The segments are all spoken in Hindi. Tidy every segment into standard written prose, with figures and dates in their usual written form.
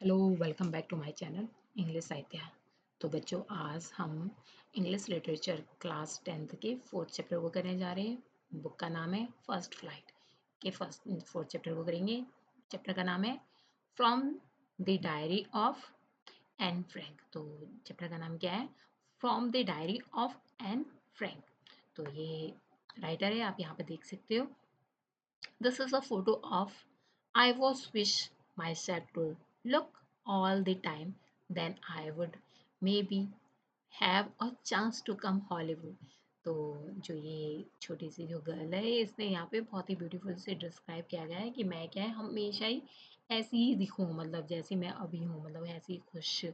Hello welcome back to my channel English साहित्य। तो बच्चों आज हम इंग्लिश लिटरेचर क्लास 10th के फोर्थ चैप्टर को करने जा रहे हैं। बुक का नाम है फर्स्ट फ्लाइट के फोर्थ चैप्टर को करेंगे। चैप्टर का नाम है from the diary of Anne Frank. तो चैप्टर का नाम क्या है? From the diary of Anne Frank. तो ये राइटर है, आप यहाँ पे देख सकते हो। This is a photo of I was wish myself to look all the time, then I would maybe have a chance to come Hollywood. तो जो ये छोटी सी जो गर्ल है इसने यहाँ पे बहुत ही ब्यूटीफुल से डिस्क्राइब किया गया है कि मैं क्या है हमेशा ही ऐसी ही दिखूँ, मतलब जैसी मैं अभी हूँ, मतलब ऐसी खुश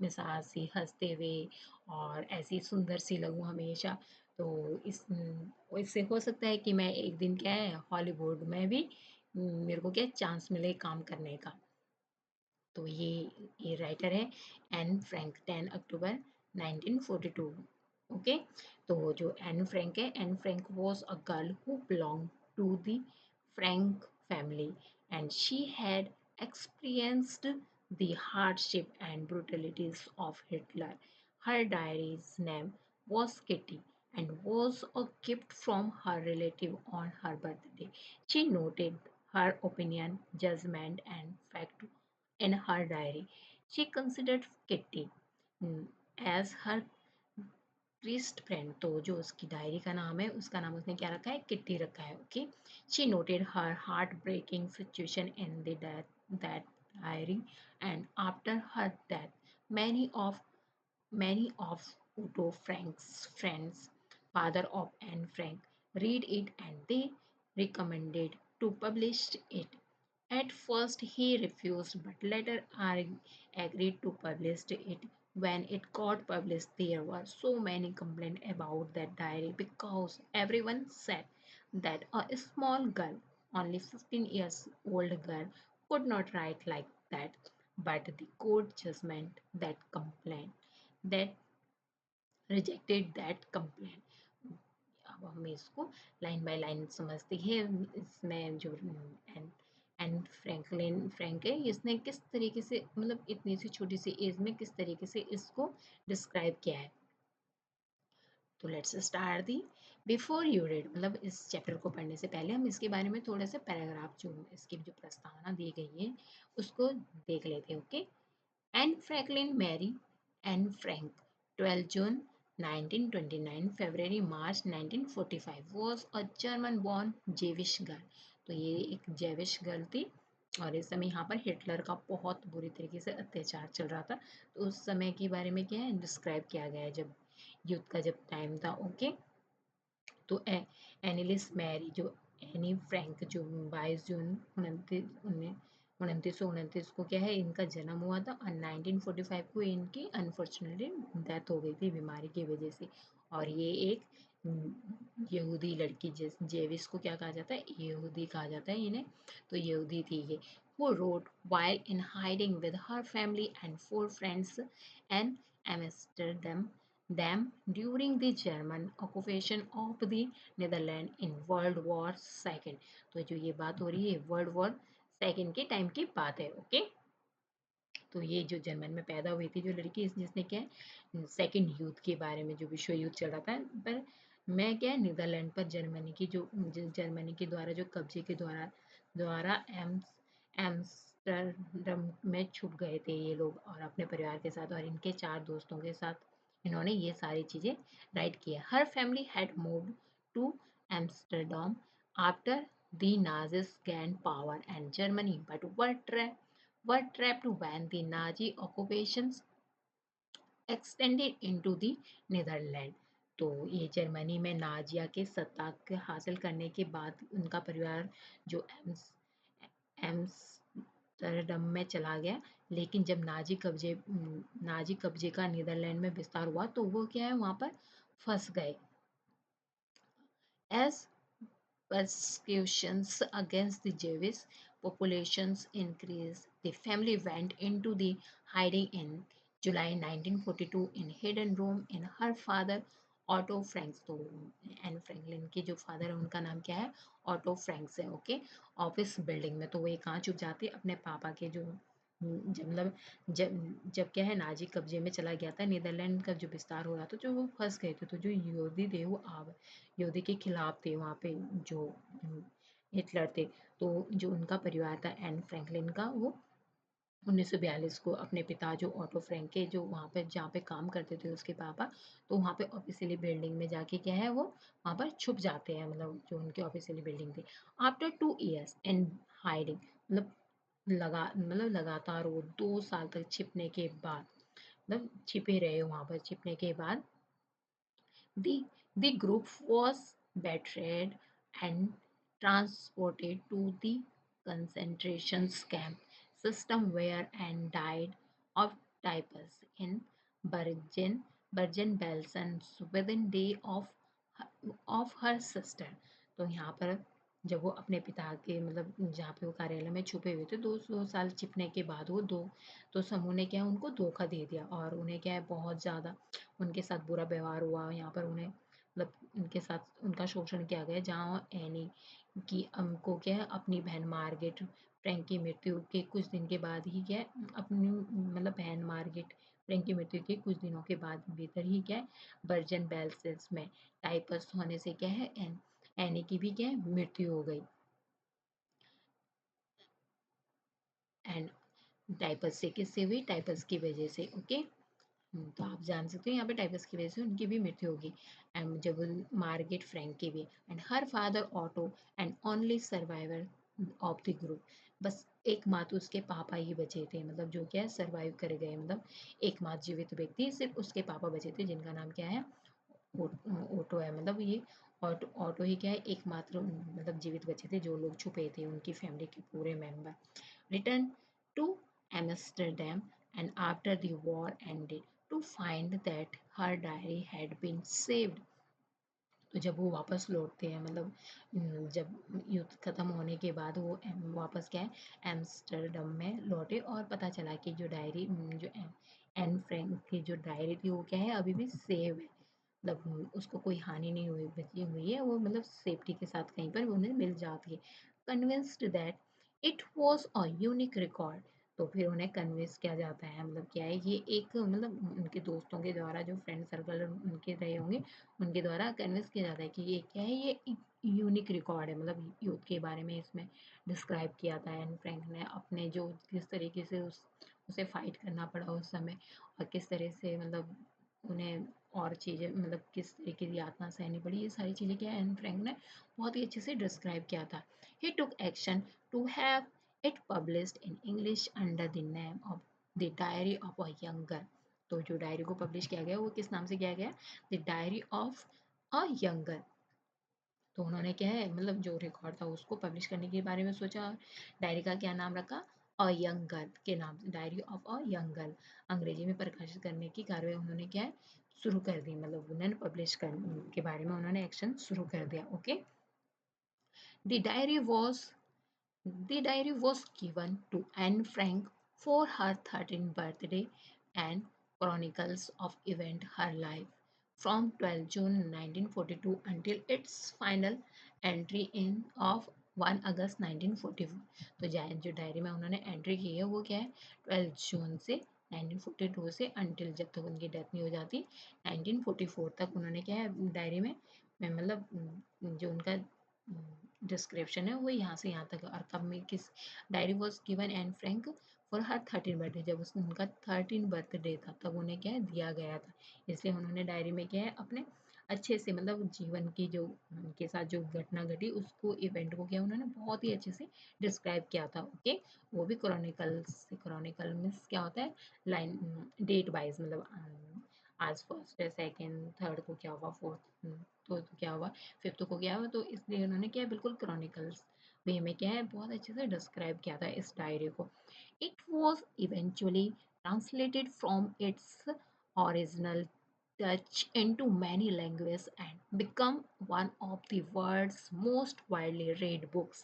मिजाज सी हंसते हुए और ऐसी सुंदर सी लगूँ हमेशा। तो इससे हो सकता है कि मैं एक दिन क्या है हॉलीवुड में भी मेरे को क्या चांस मिले काम करने का। तो ये राइटर है एन फ्रैंक, 10 अक्टूबर 1942। ओके। तो जो एन फ्रैंक है, Anne Frank was a girl who belong to the Frank family and she had experienced the hardship and brutalities of Hitler. Her diary's name was Kitty and was a gift from her relative on her birthday. She noted her opinion, judgment, and fact in her diary. She considered Kitty as her priest friend. तो जो उसकी डायरी का नाम है उसका नाम उसने क्या रखा है? किट्टी रखा है। Okay. She noted her heart breaking situation in the that diary and after her death many of Otto Frank's friends, father of Anne Frank, read it and they recommended to publish it. At first he refused but later agreed to publish it. When it got published, there were so many complaints about that diary because everyone said that a small girl, only 15 years old girl, could not write like that. But the court judgment that rejected that complaint. अब हम इसको लाइन बाय लाइन समझते हैं। इसमें जो एंड फ्रैंक है, इसने किस तरीके से, मतलब इतनी सी छोटी सी एज में किस तरीके से इसको डिस्क्राइब किया है। तो let's start the before you read, मतलब इस चैप्टर को पढ़ने से पहले हम इसके बारे में थोड़े से पैराग्राफ जो इसकी जो प्रस्तावना दी गई है उसको देख लेते हैं। Okay. Anne Franklin Mary Anne Frank, 12 June 1929, February March 1945 was a German-born Jewish girl. तो ये एक जेविश गर्ल थी और इस समय यहाँ पर हिटलर का बहुत बुरी तरीके से अत्याचार चल रहा था। तो उस समय के बारे में क्या है डिस्क्राइब किया गया है, जब युद्ध का जब टाइम था। ओके। तो एनिलिस मैरी जो एनी फ्रैंक जो 22 जून 1929 को क्या है इनका जन्म हुआ था और 1945 को इनकी अनफॉर्चुनेटली डेथ हो गई थी बीमारी की वजह से। और ये एक यहूदी लड़की, जिस जेविस को क्या कहा जाता है? यहूदी कहा जाता है इन्हें। तो यहूदी थी ये। Who wrote while in hiding with her family and 4 friends in Amsterdam them during the German occupation of the Netherlands in World War II। तो जो ये बात हो रही है वर्ल्ड वॉर सेकेंड के टाइम की बात है। ओके। तो ये जो जर्मन में पैदा हुई थी जो लड़की, जिसने क्या है सेकेंड युद्ध के बारे में, जो विश्व युद्ध चल रहा था पर मैं क्या है नीदरलैंड पर जर्मनी की जो जर्मनी के द्वारा जो कब्जे के द्वारा द्वारा एम्स्टर्डम में छुप गए थे ये लोग और अपने परिवार के साथ और इनके 4 दोस्तों के साथ इन्होंने ये सारी चीजें राइट किया। हर family had moved to Amsterdam after the Nazis gained power and Germany but were trapped when the Nazi occupations extended into the Netherlands। तो ये जर्मनी में नाजिया के सत्ता के हासिल करने के बाद उनका परिवार जो एम्स्टर्डम में चला गया। लेकिन जब नाजी कब्जे का नीदरलैंड में विस्तार हुआ तो वो क्या है वहां पर फंस गए। As persecutions against the Jewish populations increased, the family went into the hiding in July 1942 in hidden room in her father auto Franks. तो एन फ्रैंकलिन के जो फादर है उनका नाम क्या है? ऑटो फ्रैंक्स है। ओके। ऑफिस बिल्डिंग में। तो वो कहाँ छुप जाते अपने पापा के जो जब मतलब जब जब क्या है नाजी कब्जे में चला गया था, नीदरलैंड का जो विस्तार हो रहा था, जो वो फंस गए थे, तो जो यहूदी थे वो यहूदी के खिलाफ थे वहाँ पे, जो हिटलर थे। तो जो उनका परिवार था एन फ्रैंकलिन का, वो 1942 को अपने पिता जो ऑटो फ्रैंक के, जो वहाँ पे जहाँ पे काम करते थे उसके पापा, तो वहाँ पे ऑफिशियली बिल्डिंग में जाके क्या है वो वहाँ पर छुप जाते हैं, मतलब जो उनकी ऑफिशियली बिल्डिंग थी। आफ्टर 2 years इन हाइडिंग, मतलब लगातार वो 2 साल तक छिपने के बाद, मतलब छिपे रहे वहाँ पर, छिपने के बाद the, the group was betrayed and transported to the concentration camp system where and died of typhus in Bergen, Bergen-Belsen within day of her sister। तो यहाँ पर जब वो अपने पिता के, मतलब जहाँ पे वो कार्यालय में छुपे हुए थे, 2 साल छिपने के बाद वो तो समूह ने क्या है उनको धोखा दे दिया, और उन्हें क्या है बहुत ज़्यादा उनके साथ बुरा व्यवहार हुआ। यहाँ पर उन्हें, मतलब उनके साथ उनका शोषण किया गया, जहाँ एनी की को क्या है अपनी बहन मार्गेट फ्रैंक की मृत्यु के कुछ दिन के बाद ही क्या है अपनी, मतलब बहन मार्गेट फ्रैंक की मृत्यु के कुछ दिनों के बाद भीतर ही क्या है बर्जन बेल्सेस में टाइपस होने से क्या है एनी की भी क्या है मृत्यु हो गई। एंड टाइपस से किससे हुई? टाइपस की वजह से। ओके, तो आप जान सकते हो यहाँ पे टाइपस की वजह से उनकी भी मृत्यु होगी। एंड जब मार्गेट फ्रैंक की भी, and her father auto and only survivor of the group, बस एकमात्र उसके पापा ही बचे थे, मतलब जो क्या है सर्वाइव कर गए, मतलब एकमात्र जीवित व्यक्ति सिर्फ उसके पापा बचे थे, जिनका नाम क्या है ऑटो है। मतलब ये ऑटो ऑटो ही क्या है एकमात्र मतलब जीवित बचे थे, जो लोग छुपे थे उनकी फैमिली के पूरे member. Returned to Amsterdam and after the war ended to find that her diary had been saved। तो जब वो वापस लौटते हैं, मतलब जब युद्ध खत्म होने के बाद वो वापस क्या है एम्स्टर्डम में लौटे, और पता चला कि जो डायरी, जो एन फ्रैंक की जो डायरी थी वो क्या है अभी भी सेव है, मतलब उसको कोई हानि नहीं हुई, बची हुई है वो, मतलब सेफ्टी के साथ कहीं पर उन्हें मिल जाती है। Convinced that it was a unique record, तो फिर उन्हें कन्विंस किया जाता है, मतलब क्या है ये एक, मतलब उनके दोस्तों के द्वारा, जो फ्रेंड सर्कल उनके रहे होंगे उनके द्वारा कन्विंस किया जाता है कि ये क्या है, ये यूनिक रिकॉर्ड है, मतलब यूथ के बारे में इसमें डिस्क्राइब किया था एन फ्रैंक ने, अपने जो किस तरीके से उसे फाइट करना पड़ा उस समय, और किस तरह से मतलब उन्हें और चीज़ें, मतलब किस तरीके की यातना सहनी पड़ी, ये सारी चीज़ें क्या एन फ्रैंक ने बहुत ही अच्छे से डिस्क्राइब किया था। He took action to have it published in English under the name of the diary of a younger. तो जो डायरी को पब्लिश किया गया वो किस नाम से किया गया? The diary of a younger. तो उन्होंने क्या है, मतलब जो रिकॉर्ड था उसको पब्लिश करने के बारे में सोचा, डायरी का क्या नाम रखा? अ यंग गर्ल के नाम से, diary of a young girl अंग्रेजी में प्रकाशित करने की कार्रवाई उन्होंने क्या है शुरू कर दी, मतलब उन्होंने पब्लिश करने के बारे में उन्होंने एक्शन शुरू कर दिया। Okay, the diary was The diary was given to Anne Frank for her 13th birthday and chronicles of event her life from 12 June 1942 until its final entry in of 1 अगस्त 1944। तो जो डायरी में उन्होंने एंट्री की है वो क्या है 12 जून से 1942 से अंटिल जब तक उनकी डेथ नहीं हो जाती 1944 तक उन्होंने क्या है डायरी में मतलब जो उनका डिस्क्रिप्शन है वो यहाँ से यहाँ तक, और कब में किस diary was given and Frank for her 13 birthday, जब उसने उनका 13 बर्थडे था तब उन्हें क्या है दिया गया था, इसलिए उन्होंने डायरी में क्या है अपने अच्छे से, मतलब जीवन की जो उनके साथ जो घटना घटी उसको इवेंट को क्या उन्होंने बहुत ही अच्छे से डिस्क्राइब किया था। ओके, वो भी क्रॉनिकल्स, क्रॉनिकल मीन्स क्या होता है लाइन डेट वाइज, मतलब आज फर्स्ट है, सेकेंड, थर्ड को क्या हुआ, फोर्थ तो क्या हुआ, फिफ्थ को क्या हुआ, तो इसलिए उन्होंने क्या है बिल्कुल क्रॉनिकल्स वे में क्या है बहुत अच्छे से डिस्क्राइब किया था इस डायरी को। It was eventually translated from its original Dutch into many languages and become one of the world's most widely read books।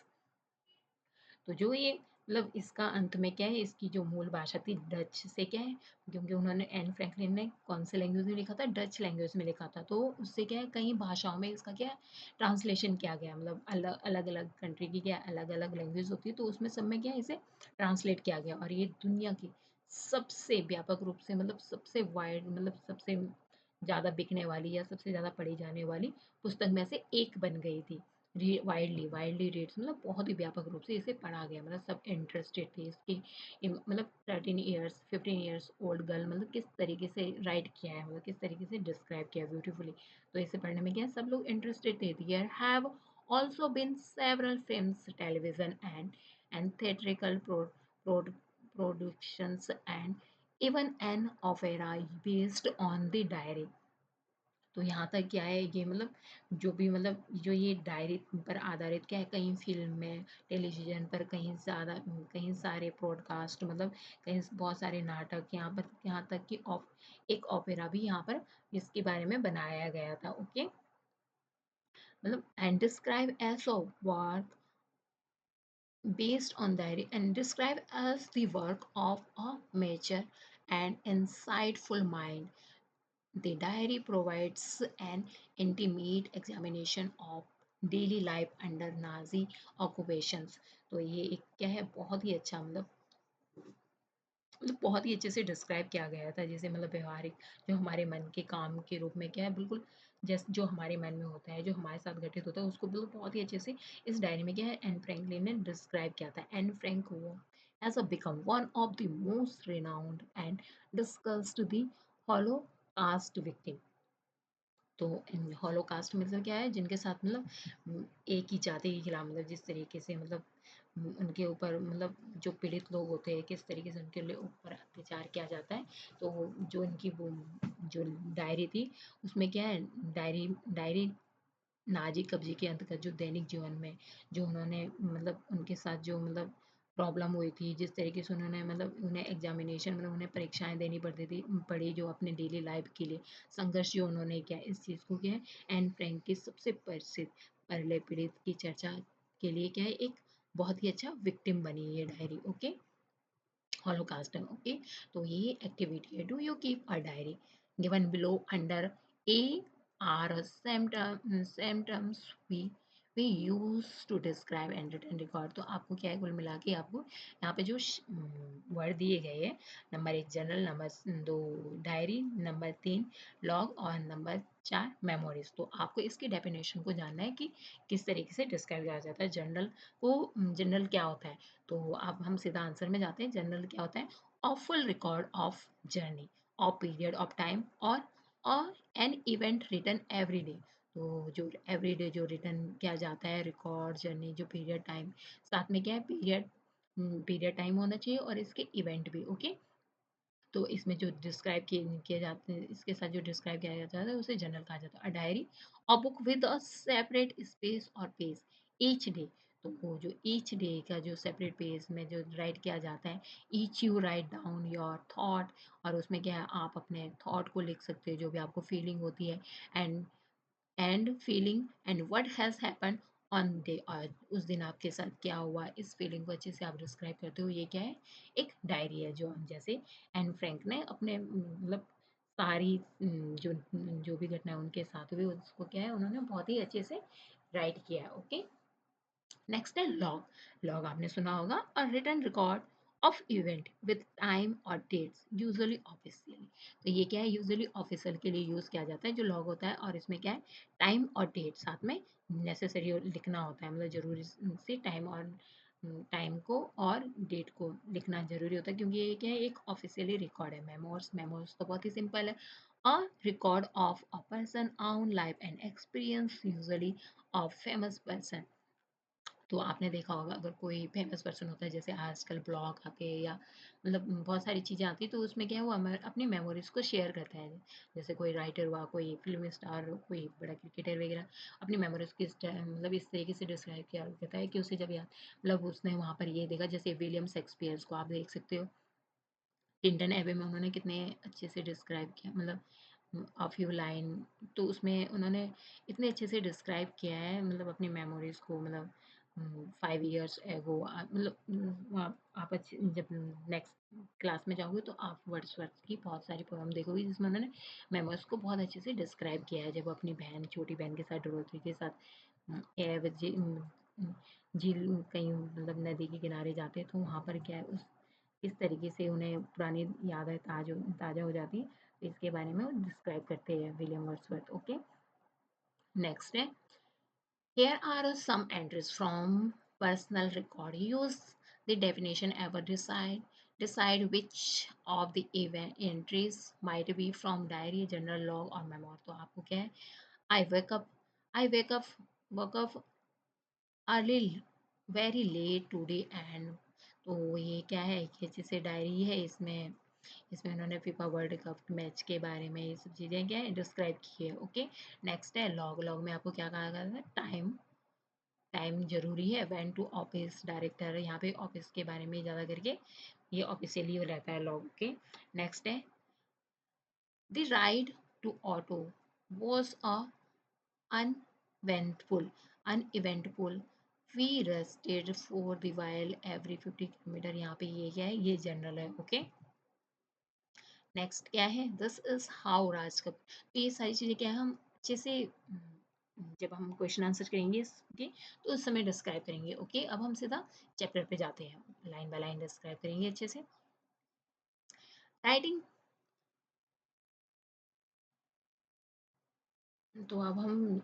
तो जो ये मतलब इसका अंत में क्या है, इसकी जो मूल भाषा थी डच से क्या है, क्योंकि उन्होंने एन फ्रैंकलिन ने कौन से लैंग्वेज में लिखा था, डच लैंग्वेज में लिखा था, तो उससे क्या है कई भाषाओं में इसका क्या है ट्रांसलेशन किया गया, मतलब अलग अलग अलग कंट्री की क्या अलग अलग लैंग्वेज होती है, तो उसमें सब में क्या है इसे ट्रांसलेट किया गया, और ये दुनिया की सबसे व्यापक रूप से मतलब सबसे वाइड मतलब सबसे ज़्यादा बिकने वाली या सबसे ज़्यादा पढ़ी जाने वाली पुस्तक में से एक बन गई थी। वाइडली वाइडली रेट्स मतलब बहुत ही व्यापक रूप से इसे पढ़ा गया, मतलब सब इंटरेस्टेड थे इसकी मतलब 13 ईयर्स 15 ईयर्स ओल्ड गर्ल मतलब किस तरीके से राइट किया है, मतलब किस तरीके से डिस्क्राइब किया ब्यूटीफुली, तो इसे पढ़ने में क्या है सब लोग इंटरेस्टेड थे। There have also been several films, television and theatrical productions and even an opera based on the diary। तो यहाँ तक क्या है ये मतलब जो भी मतलब जो ये डायरी पर आधारित क्या है कई फिल्में टेलीविजन पर कहीं ज़्यादा कहीं सारे पॉडकास्ट मतलब कहीं बहुत सारे नाटक यहाँ पर यहाँ तक कि एक ओपेरा भी यहाँ पर इसके बारे में बनाया गया था। ओके, मतलब and describe as a work based on diary and described as the work of a mature and insightful mind. The diary provides an intimate examination of daily life under Nazi occupations। तो ये एक क्या है बहुत ही अच्छा मतलब बहुत ही अच्छे से डिस्क्राइब किया गया था, जैसे मतलब व्यवहारिक जो हमारे मन के काम के रूप में क्या है बिल्कुल जैसे जो हमारे मन में होता है जो हमारे साथ घटित होता है उसको बिल्कुल बहुत ही अच्छे से इस डायरी में क्या है एन फ्रैंकलिन ने डिस्क्राइब किया था। एन फ्रैंक वो has become one of the most renowned and discussed the Holocaust victim। तो हॉलोकास्ट मतलब क्या है जिनके साथ मतलब एक ही जाति के खिलाफ मतलब जिस तरीके से मतलब उनके ऊपर मतलब जो पीड़ित लोग होते हैं किस तरीके से उनके लिए ऊपर अत्याचार किया जाता है। तो जो इनकी वो जो डायरी थी उसमें क्या है डायरी डायरी नाजी कब्जे के अंतर्गत जो दैनिक जीवन में जो उन्होंने मतलब उनके साथ जो मतलब प्रॉब्लम हुई थी जिस तरीके से उन्होंने मतलब उन्हें एग्जामिनेशन मतलब उन्हें परीक्षाएं देनी पड़ती थी पड़ी जो अपने डेली लाइफ के लिए संघर्ष जो उन्होंने किया इस चीज़ को क्या है एन फ्रैंक की सबसे प्रसिद्ध पहले पीड़ित की चर्चा के लिए क्या है एक बहुत ही अच्छा विक्टिम बनी ये डायरी। ओके, हॉलोकास्ट है। ओके, तो ये एक्टिविटी है do you keep a diary given below under a are same terms we use to describe and written record. तो आपको क्या है कुल मिला के आपको यहाँ पे जो वर्ड दिए गए हैं number 1 general, number 2 diary, number 3 log और नंबर 4 मेमोरीज। तो आपको इसकी डेफिनेशन को जानना है कि किस तरीके से डिस्क्राइब किया जाता है जनरल को। जनरल क्या होता है तो अब हम सीधा आंसर में जाते हैं। जनरल क्या होता है a full record of journey और पीरियड ऑफ टाइम और an event written every day. तो जो एवरी डे जो रिटर्न किया जाता है रिकॉर्ड जर्नी जो पीरियड टाइम साथ में क्या है पीरियड पीरियड टाइम होना चाहिए और इसके इवेंट भी। ओके, तो इसमें जो डिस्क्राइब किए जाते हैं इसके साथ जो डिस्क्राइब किया जाता है उसे जर्नल कहा जाता है। A diary a book with a separate space और पेज ईच डे। तो वो जो ईच डे का जो सेपरेट पेज में जो राइट किया जाता है each you write down your thought, और उसमें क्या है आप अपने थॉट को लिख सकते हो जो भी आपको फीलिंग होती है and feeling and what has happened on day, और उस दिन आपके साथ क्या हुआ इस फीलिंग को अच्छे से आप डिस्क्राइब करते हो। ये क्या है एक डायरी है जो हम जैसे एन फ्रैंक ने अपने मतलब सारी जो जो भी घटना उनके साथ हुई उसको क्या है उन्होंने बहुत ही अच्छे से राइट किया है। ओके, नेक्स्ट है लॉग। लॉग आपने सुना होगा और written record of event with time और डेट्स यूजुअली ऑफिशियली। तो ये क्या है यूजुअली ऑफिशियल के लिए यूज़ किया जाता है जो लॉग होता है, और इसमें क्या है टाइम और डेट साथ में नेसेसरी लिखना होता है, मतलब ज़रूरी से टाइम और टाइम को और डेट को लिखना ज़रूरी होता है क्योंकि ये क्या है एक ऑफिशियली रिकॉर्ड है। मेमोर्स मेमोर्स तो बहुत ही सिंपल है a record of a person on life and experience usually of famous person. तो आपने देखा होगा अगर कोई फेमस पर्सन होता है जैसे आजकल ब्लॉग आते हैं या मतलब बहुत सारी चीज़ें आती हैं तो उसमें क्या है वो अपनी मेमोरीज को शेयर करता है। जैसे कोई राइटर हुआ कोई फिल्म स्टार कोई बड़ा क्रिकेटर वगैरह अपनी मेमोरीज की मतलब इस तरीके से डिस्क्राइब किया करता है कि उसे जब याद मतलब उसने वहाँ पर ये देखा जैसे विलियम शेक्सपियर को आप देख सकते हो टिंटन एबे में उन्होंने कितने अच्छे से डिस्क्राइब किया मतलब अ फ्यू लाइन। तो उसमें उन्होंने इतने अच्छे से डिस्क्राइब किया है मतलब अपनी मेमोरीज को मतलब 5 years एगो मतलब आप जब नेक्स्ट क्लास में जाओगे तो आप वर्ड्सवर्थ की बहुत सारी पोएम देखोगे जिसमें उन्होंने मेमोरीज को बहुत अच्छे से डिस्क्राइब किया है, जब वो अपनी बहन, छोटी बहन के साथ, डोरथी के साथ झील कहीं मतलब नदी के किनारे जाते हैं तो वहाँ पर क्या है उस किस तरीके से उन्हें पुरानी यादें ताज़ा हो जाती हैं, तो इसके बारे में वो डिस्क्राइब करते हैं विलियम वर्ड्सवर्थ। ओके, नेक्स्ट है, here are some entries from personal record. Use the definition ever decide which of the event entries might be from diary, journal, log or memoir. तो आपको क्या है, I wake up I woke up early very late today and तो ये क्या है कि जैसे डायरी है, इसमें इसमें उन्होंने फीफा वर्ल्ड कप मैच के बारे में ये सब चीज़ें क्या है डिस्क्राइब की है। ओके, नेक्स्ट है लॉग। लॉग में आपको क्या कहा गया था, टाइम टाइम जरूरी है। वेन टू ऑफिस, डायरेक्टर, यहाँ पे ऑफिस के बारे में ज़्यादा करके ये ऑफिशियली रहता है लॉग के। नेक्स्ट है the ride to auto was uneventful uneventful we rested for the while every 50 kilometre. यहाँ पे ये क्या है, ये जनरल है। ओके, नेक्स्ट क्या है, this is how Raj Kapoor. तो ये सारी चीज़ें क्या है हम अच्छे से जब हम क्वेश्चन आंसर करेंगे इसके तो उस समय डिस्क्राइब करेंगे। ओके, अब हम सीधा चैप्टर पे जाते हैं, लाइन बाय लाइन डिस्क्राइब करेंगे अच्छे से। राइटिंग, तो अब हम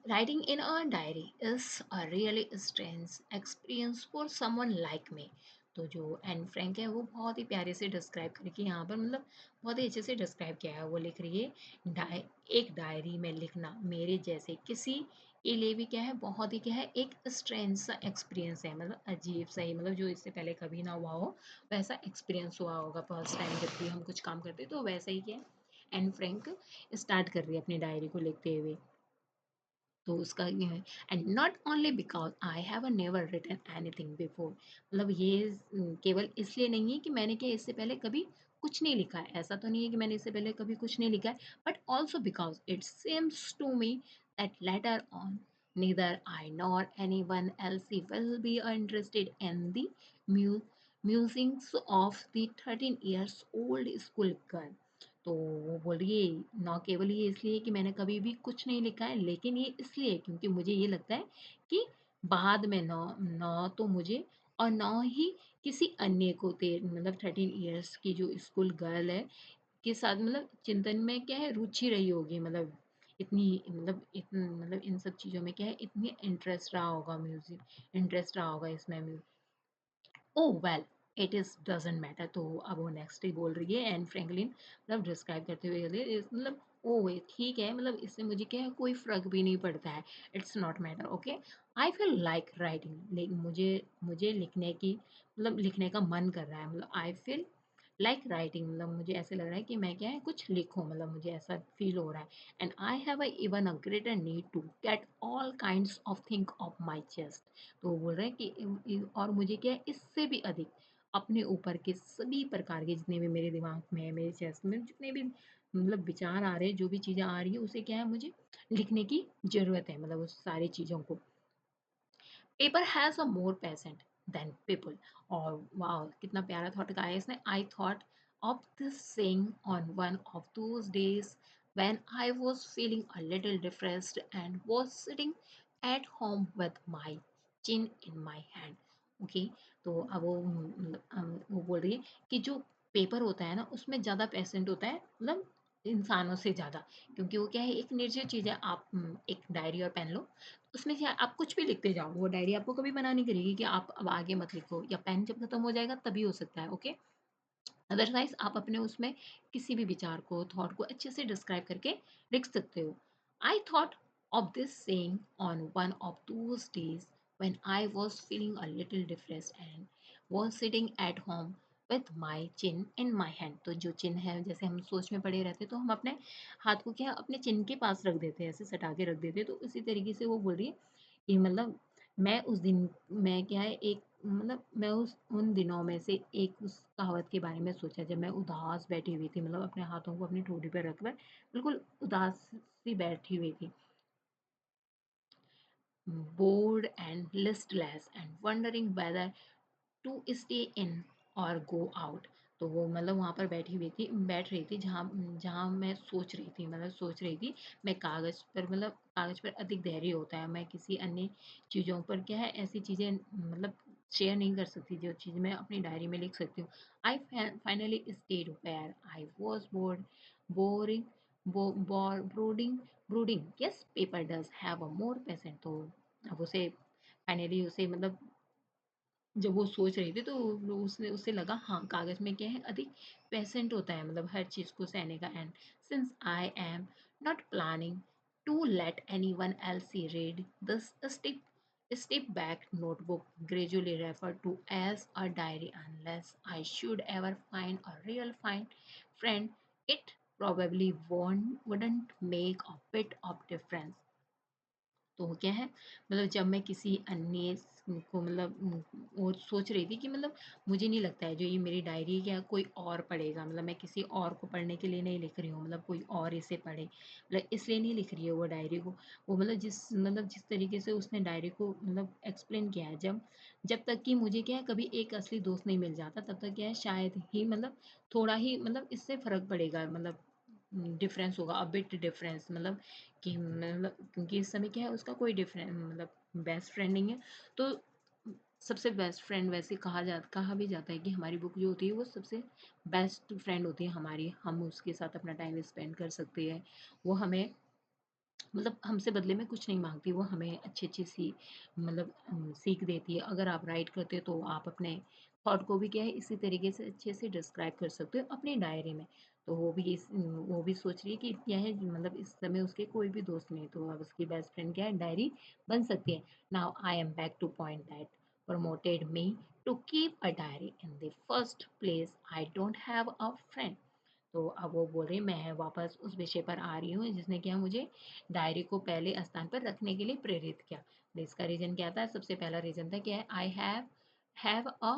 Writing in a diary is a really strange experience for someone like me. तो जो एन फ्रैंक है वो बहुत ही प्यारे से डिस्क्राइब करके यहाँ पर मतलब बहुत ही अच्छे से डिस्क्राइब किया है। वो लिख रही है, एक डायरी में लिखना मेरे जैसे किसी के लिए भी क्या है, बहुत ही क्या है, एक स्ट्रेंज सा एक्सपीरियंस है, मतलब अजीब सा ही, मतलब जो इससे पहले कभी ना हुआ हो वैसा एक्सपीरियंस हुआ होगा फर्स्ट टाइम जब भी हम कुछ काम करते तो वैसा ही क्या है एन फ्रैंक स्टार्ट कर रही है अपनी डायरी को लिखते हुए। तो उसका ये है, and not only because I have never written anything before. मतलब ये केवल इसलिए नहीं है कि मैंने क्या इससे पहले कभी कुछ नहीं लिखा है, ऐसा तो नहीं है कि मैंने इससे पहले कभी कुछ नहीं लिखा है, but also because it seems to me that later on neither I nor anyone else will be interested in the mu- musings of the 13 years old school girl। तो वो बोल रही है ना केवल ये इसलिए कि मैंने कभी भी कुछ नहीं लिखा है, लेकिन ये इसलिए क्योंकि मुझे ये लगता है कि बाद में ना ना तो मुझे और ना ही किसी अन्य को मतलब 13 इयर्स की जो स्कूल गर्ल है के साथ मतलब चिंतन में क्या है रुचि रही होगी, मतलब इतनी मतलब इन सब चीज़ों में क्या है इतनी इंटरेस्ट रहा होगा, म्यूजिक इंटरेस्ट रहा होगा इसमें। ओह well it is doesn't matter. तो अब वो नेक्स्ट ही बोल रही है एन फ्रैंकलिन, मतलब डिस्क्राइब करते हुए मतलब ओह ठीक है, मतलब इससे मुझे क्या है कोई फर्क भी नहीं पड़ता है, it's not matter. Okay, I feel like writing, लेकिन मुझे मुझे लिखने की मतलब लिखने का मन कर रहा है, मतलब आई फील लाइक राइटिंग, मतलब मुझे ऐसे लग रहा है कि मैं क्या है कुछ लिखूं, मतलब मुझे ऐसा फील हो रहा है। And I have even a greater need to get all kinds of think of my chest. तो वो बोल रहे हैं कि और मुझे क्या है इससे भी अधिक अपने ऊपर के सभी प्रकार के जितने भी मेरे दिमाग में है, मेरे चेस्ट में जितने भी मतलब विचार आ रहे हैं, जो भी चीज़ें आ रही है उसे क्या है मुझे लिखने की ज़रूरत है, मतलब उस सारी चीज़ों को। Paper has a more patient than people. और वाह कितना प्यारा थॉट का है इसने। I thought of this saying on one of those days when I was feeling a little depressed and was sitting at home with my chin in my hand. Okay, तो अब वो बोल रही है कि जो पेपर होता है ना उसमें ज़्यादा पेशेंट होता है, मतलब इंसानों से ज़्यादा, क्योंकि वो क्या है एक निर्जीव चीज़ है। आप एक डायरी और पेन लो, उसमें क्या आप कुछ भी लिखते जाओ, वो डायरी आपको कभी मना नहीं करेगी कि आप अब आगे मत लिखो, या पेन जब खत्म हो जाएगा तभी हो सकता है। ओके, अदरवाइज आप अपने उसमें किसी भी विचार को, थॉट को अच्छे से डिस्क्राइब करके लिख सकते हो। आई thought of this saying on one of those days when I was feeling a little depressed and was sitting at home with my chin in my hand। तो जो चिन है, जैसे हम सोच में पड़े रहते तो हम अपने हाथ को क्या अपने चिन के पास रख देते हैं, ऐसे सटा के रख देते हैं, तो इसी तरीके से वो बोल रही है कि मतलब मैं उस दिन मैं क्या है एक मतलब मैं उस उन दिनों में से एक उस कहावत के बारे में सोचा जब मैं उदास बैठी हुई थी, मतलब अपने हाथों को अपनी ठोड़ी पर रखकर बिल्कुल उदास सी बैठी हुई थी। bored and listless and wondering whether to stay in or go out. तो वो मतलब वहाँ पर बैठ रही थी जहाँ जहाँ मैं सोच रही थी, मतलब सोच रही थी। मैं कागज़ पर, मतलब कागज़ पर अधिक धैर्य होता है, मैं किसी अन्य चीज़ों पर क्या है ऐसी चीज़ें मतलब शेयर नहीं कर सकती जो चीज़ मैं अपनी डायरी में लिख सकती हूँ। I finally stayed where I was bored boring brooding brooding yes paper does have a more patient. तो अब उसे फाइनली उसे मतलब जब वो सोच रही थी तो उसने उसे लगा हाँ कागज में क्या है अधिक पेशेंट होता है, मतलब हर चीज को सहने का। And since I am not planning to let anyone else read this step back notebook gradually referred to as a diary unless I should ever find a real friend it probably wouldn't make a bit of difference। तो वो क्या है मतलब जब मैं किसी अन्य को मतलब वो सोच रही थी कि मतलब मुझे नहीं लगता है जो ये मेरी डायरी है क्या कोई और पढ़ेगा, मतलब मैं किसी और को पढ़ने के लिए नहीं लिख रही हूँ, मतलब कोई और इसे पढ़े, मतलब इसलिए नहीं लिख रही है वो डायरी को। वो मतलब जिस तरीके से उसने डायरी को मतलब एक्सप्लेन किया है, जब जब तक कि मुझे क्या है कभी एक असली दोस्त नहीं मिल जाता तब तक क्या है शायद ही मतलब थोड़ा ही मतलब इससे फर्क पड़ेगा, मतलब डिफरेंस होगा, अ बिट डिफरेंस, मतलब कि मतलब क्योंकि इस समय क्या है उसका कोई डिफरेंट मतलब बेस्ट फ्रेंड नहीं है। तो सबसे बेस्ट फ्रेंड वैसे कहा भी जाता है कि हमारी बुक जो होती है वो सबसे बेस्ट फ्रेंड होती है हमारी, हम उसके साथ अपना टाइम स्पेंड कर सकते हैं। वो हमें मतलब हमसे बदले में कुछ नहीं मांगती, वो हमें अच्छी-अच्छी मतलब सीख देती है। अगर आप राइट करते हो तो आप अपने थॉट को भी क्या है इसी तरीके से अच्छे से डिस्क्राइब कर सकते हो अपनी डायरी में। तो वो भी सोच रही है कि क्या है मतलब इस समय उसके कोई भी दोस्त नहीं, तो अब उसकी बेस्ट फ्रेंड क्या है डायरी बन सकती है। Now I am back two point that promoted me to keep a diary in the first place I don't have a friend। तो अब वो बोल रही मैं वापस उस विषय पर आ रही हूँ जिसने क्या मुझे डायरी को पहले स्थान पर रखने के लिए प्रेरित किया। तो इसका रीजन क्या था, सबसे पहला रीजन था क्या है have a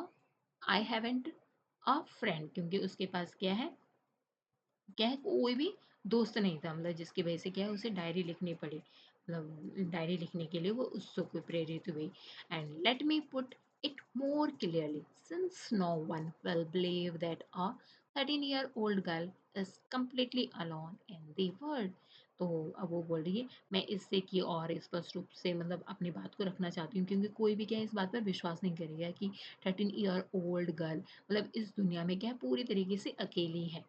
I haven't a friend, क्योंकि उसके पास क्या है कोई भी दोस्त नहीं था, मतलब जिसकी वजह से क्या है उसे डायरी लिखनी पड़ी, मतलब डायरी लिखने के लिए वो उत्सुक हुई, प्रेरित हुई। And let me put it more clearly since no one will believe that a 13-year-old girl is completely alone in the world। तो अब वो बोल रही है मैं इससे की और स्पष्ट रूप से मतलब अपनी बात को रखना चाहती हूँ, क्योंकि कोई भी क्या है इस बात पर विश्वास नहीं करेगा कि 13-year-old गर्ल मतलब इस दुनिया में क्या है पूरी तरीके से अकेली है।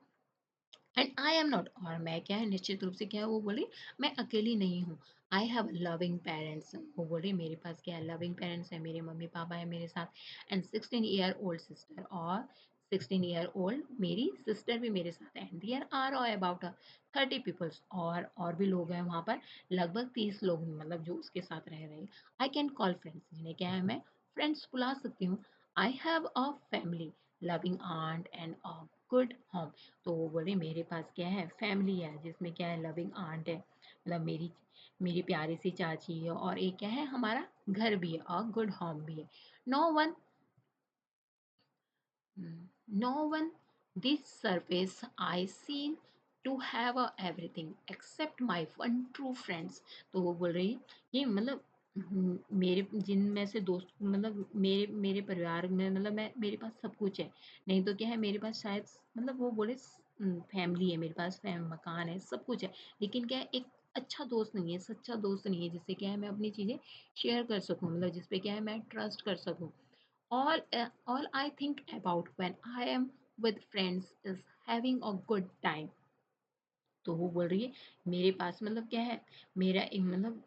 एंड आई एम नॉट, और मैं क्या है निश्चित रूप से क्या है वो बोली मैं अकेली नहीं हूँ। आई हैव लविंग पेरेंट्स, वो बोल रही मेरे पास क्या है लविंग पेरेंट्स है, मेरे मम्मी पापा है मेरे साथ। एंड 16-year-old सिस्टर, और 16-year-old मेरी सिस्टर भी मेरे साथ है। And there are about 30 peoples, और भी लोग हैं वहाँ पर, लगभग 30 लोग मतलब जो उसके साथ रह रहे हैं। आई कैन कॉल फ्रेंड्स, जिन्हें क्या है मैं फ्रेंड्स बुला सकती हूँ। I have a family loving aunt and a good home. तो वो बोले मेरे पास क्या है फैमिली है जिसमें क्या है लविंग आंट है, मतलब मेरी मेरी प्यारी सी चाची है, और एक क्या है हमारा घर भी है और गुड होम भी है। No one no one this surface I seen to have a everything except my one true friends। तो वो बोल रही है कि मतलब मेरे जिनमें से दोस्त मतलब मेरे परिवार में मतलब मैं मेरे पास सब कुछ है, नहीं तो क्या है मेरे पास शायद मतलब वो बोले फैमिली है मेरे पास, मकान है सब कुछ है, लेकिन क्या है एक अच्छा दोस्त नहीं है, सच्चा दोस्त नहीं है जिससे क्या है मैं अपनी चीज़ें शेयर कर सकूं, मतलब जिसपे क्या है मैं ट्रस्ट कर सकूं। All I think about when I am with friends is having a good time। तो वो बोल रही है मेरे पास मतलब क्या है मेरा मतलब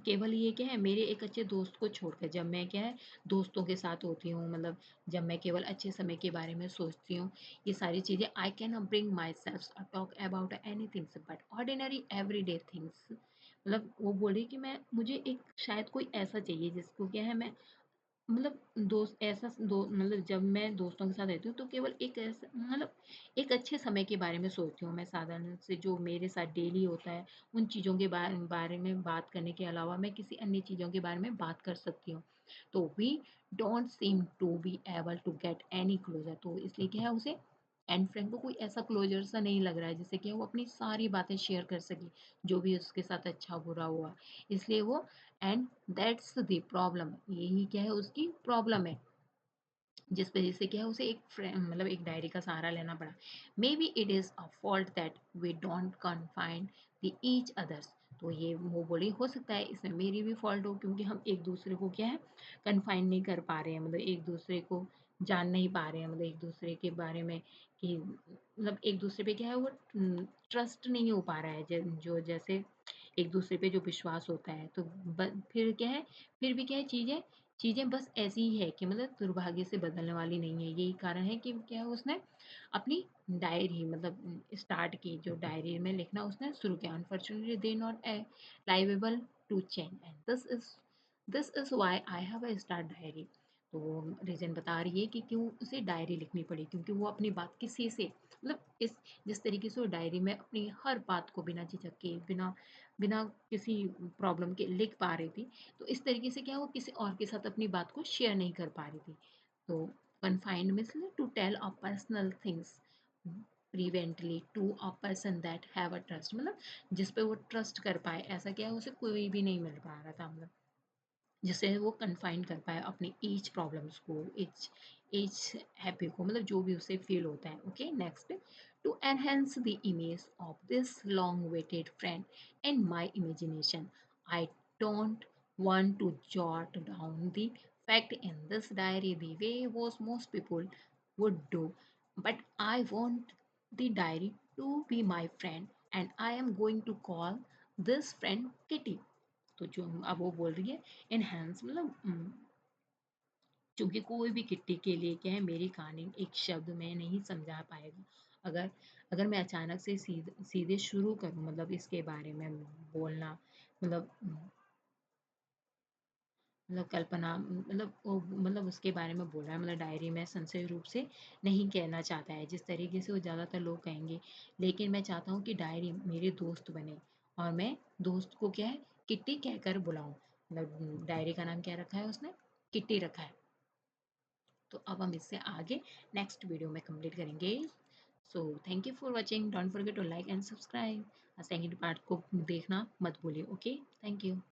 केवल ये क्या है मेरे एक अच्छे दोस्त को छोड़कर जब मैं क्या है दोस्तों के साथ होती हूँ, मतलब जब मैं केवल अच्छे समय के बारे में सोचती हूँ, ये सारी चीज़ें I can bring my self talk about any things but ordinary every day things. मतलब वो बोली कि मैं मुझे एक शायद कोई ऐसा चाहिए जिसको क्या है मैं मतलब दोस्त ऐसा दो मतलब जब मैं दोस्तों के साथ रहती हूँ तो केवल एक ऐसा मतलब एक अच्छे समय के बारे में सोचती हूँ मैं, साधारण से जो मेरे साथ डेली होता है उन चीज़ों के बारे में बात करने के अलावा मैं किसी अन्य चीज़ों के बारे में बात कर सकती हूँ। तो we don't seem to be able to get any closer, तो इसलिए क्या है उसे एंड फ्रेंड को कोई ऐसा क्लोजर सा नहीं लग रहा है जिससे कि वो अपनी सारी बातें शेयर कर सके, जो भी उसके साथ अच्छा बुरा हुआ। इसलिए वो, एंड दैट्स द प्रॉब्लम, यही क्या है उसकी प्रॉब्लम है, जिस वजह से क्या है उसे एक मतलब एक डायरी का सहारा लेना पड़ा। Maybe it is a fault that we don't confine the each others. तो ये वो बोली हो सकता है इसमें मेरी भी फॉल्ट हो, क्योंकि हम एक दूसरे को क्या है कन्फाइन नहीं कर पा रहे हैं, मतलब एक दूसरे को जान नहीं पा रहे हैं, मतलब एक दूसरे के बारे में कि मतलब एक दूसरे पे क्या है वो ट्रस्ट नहीं हो पा रहा है, जो जैसे एक दूसरे पे जो विश्वास होता है। तो फिर क्या है, फिर भी क्या है चीज़ें चीज़ें बस ऐसी ही है कि मतलब दुर्भाग्य से बदलने वाली नहीं है। यही कारण है कि क्या है उसने अपनी डायरी मतलब स्टार्ट की, जो डायरी में लिखना उसने शुरू किया। Unfortunately they not liveable to change and this is why I have a start diary. तो रीज़न बता रही है कि क्यों उसे डायरी लिखनी पड़ी, क्योंकि वो अपनी बात किसी से मतलब इस जिस तरीके से वो डायरी में अपनी हर बात को बिना झिझक के, बिना बिना किसी प्रॉब्लम के लिख पा रही थी, तो इस तरीके से क्या वो किसी और के साथ अपनी बात को शेयर नहीं कर पा रही थी। तो confined means to tell a personal things privately to a person that have a trust, मतलब जिस पे वो ट्रस्ट कर पाए, ऐसा क्या है उसे कोई भी नहीं मिल पा रहा था, मतलब जिससे वो कन्फाइन कर पाए अपनी ईच प्रॉब्लम्स को, ईच ईच हैप्पी को, मतलब जो भी उसे फील होता है। Okay, next, to enhance the image of this long waited friend in my imagination, I don't want to jot down the fact in this diary the way was most people would do, but I want the diary to be my friend and I am going to call this friend Kitty। तो जो अब वो बोल रही है एनहांस, मतलब क्योंकि कोई भी किट्टी के लिए क्या है मेरी कहानी एक शब्द में नहीं समझा पाएगा। अगर अगर मैं अचानक से सीधे सीधे शुरू करूं मतलब इसके बारे में बोलना, मतलब मतलब कल्पना मतलब उसके बारे में बोल रहा है, मतलब डायरी में संशय रूप से नहीं कहना चाहता है जिस तरीके से वो ज़्यादातर लोग कहेंगे, लेकिन मैं चाहता हूँ कि डायरी मेरे दोस्त बने और मैं दोस्त को क्या है किट्टी कहकर बुलाऊं। मतलब डायरी का नाम क्या रखा है उसने, किट्टी रखा है। तो अब हम इससे आगे नेक्स्ट वीडियो में कंप्लीट करेंगे। So thank you for watching, don't forget to like and subscribe. Second part को देखना मत भूलिए। Okay, thank you.